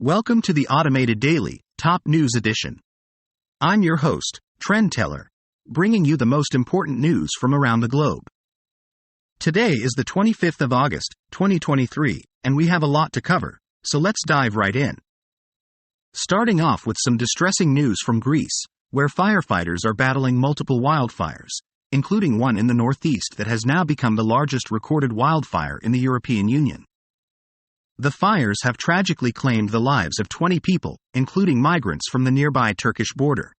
Welcome to the Automated Daily, Top News Edition. I'm your host, Trend Teller, bringing you the most important news from around the globe. Today is the 25th of August, 2023, and we have a lot to cover, so let's dive right in. Starting off with some distressing news from Greece, where firefighters are battling multiple wildfires, including one in the northeast that has now become the largest recorded wildfire in the European Union. The fires have tragically claimed the lives of 20 people, including migrants from the nearby Turkish border.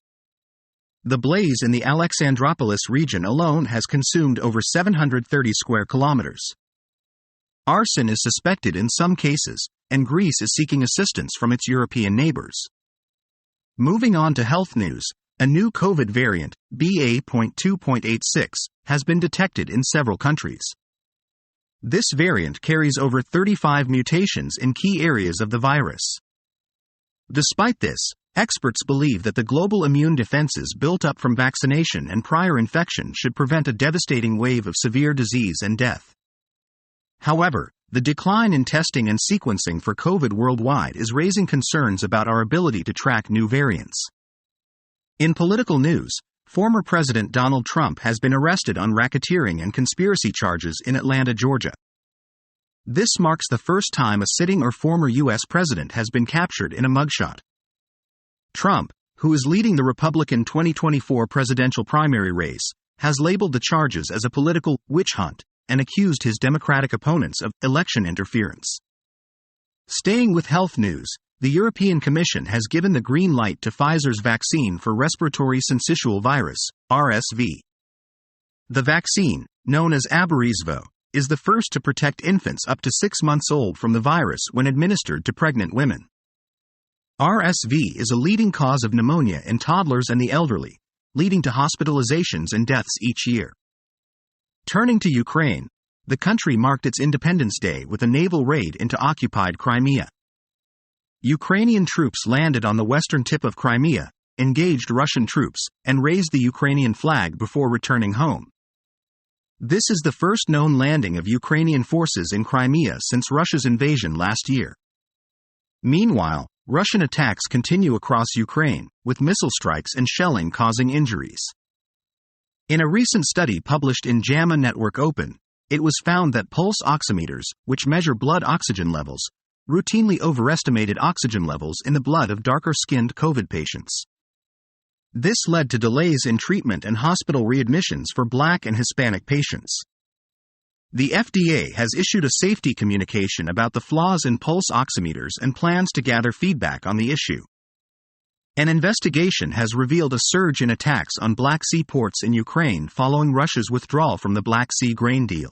The blaze in the Alexandroupolis region alone has consumed over 730 square kilometers. Arson is suspected in some cases, and Greece is seeking assistance from its European neighbors. Moving on to health news, a new COVID variant, BA.2.86, has been detected in several countries. This variant carries over 35 mutations in key areas of the virus. Despite this, experts believe that the global immune defenses built up from vaccination and prior infection should prevent a devastating wave of severe disease and death. However, the decline in testing and sequencing for COVID worldwide is raising concerns about our ability to track new variants. In political news, former President Donald Trump has been arrested on racketeering and conspiracy charges in Atlanta, Georgia. This marks the first time a sitting or former U.S. president has been captured in a mugshot. Trump, who is leading the Republican 2024 presidential primary race, has labeled the charges as a political witch hunt and accused his Democratic opponents of election interference. Staying with health news, the European Commission has given the green light to Pfizer's vaccine for respiratory syncytial virus, RSV. The vaccine, known as Abrysvo, is the first to protect infants up to 6 months old from the virus when administered to pregnant women. RSV is a leading cause of pneumonia in toddlers and the elderly, leading to hospitalizations and deaths each year. Turning to Ukraine, the country marked its Independence Day with a naval raid into occupied Crimea. Ukrainian troops landed on the western tip of Crimea, engaged Russian troops, and raised the Ukrainian flag before returning home. This is the first known landing of Ukrainian forces in Crimea since Russia's invasion last year. Meanwhile, Russian attacks continue across Ukraine, with missile strikes and shelling causing injuries. In a recent study published in JAMA Network Open, it was found that pulse oximeters, which measure blood oxygen levels, routinely overestimated oxygen levels in the blood of darker-skinned COVID patients. This led to delays in treatment and hospital readmissions for Black and Hispanic patients. The FDA has issued a safety communication about the flaws in pulse oximeters and plans to gather feedback on the issue. An investigation has revealed a surge in attacks on Black Sea ports in Ukraine following Russia's withdrawal from the Black Sea grain deal.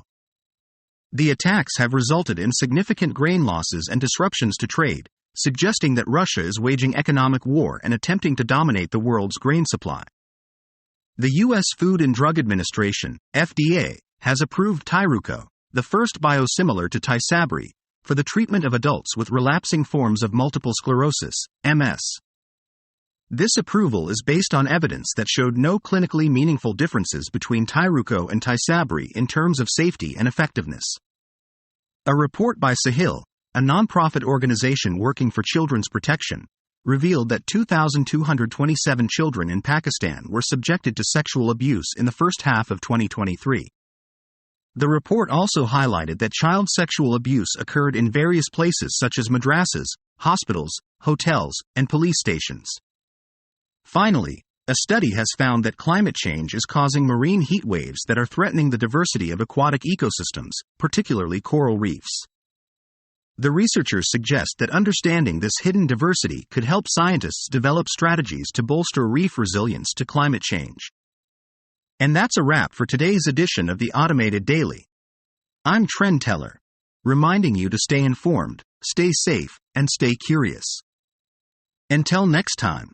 The attacks have resulted in significant grain losses and disruptions to trade, suggesting that Russia is waging economic war and attempting to dominate the world's grain supply. The U.S. Food and Drug Administration, FDA, has approved Tyruko, the first biosimilar to Tysabri, for the treatment of adults with relapsing forms of multiple sclerosis, MS. This approval is based on evidence that showed no clinically meaningful differences between Tyruko and Tysabri in terms of safety and effectiveness. A report by Sahil, a nonprofit organization working for children's protection, revealed that 2,227 children in Pakistan were subjected to sexual abuse in the first half of 2023. The report also highlighted that child sexual abuse occurred in various places such as madrasas, hospitals, hotels, and police stations. Finally, a study has found that climate change is causing marine heat waves that are threatening the diversity of aquatic ecosystems, particularly coral reefs. The researchers suggest that understanding this hidden diversity could help scientists develop strategies to bolster reef resilience to climate change. And that's a wrap for today's edition of the Automated Daily. I'm Trend Teller, reminding you to stay informed, stay safe, and stay curious. Until next time.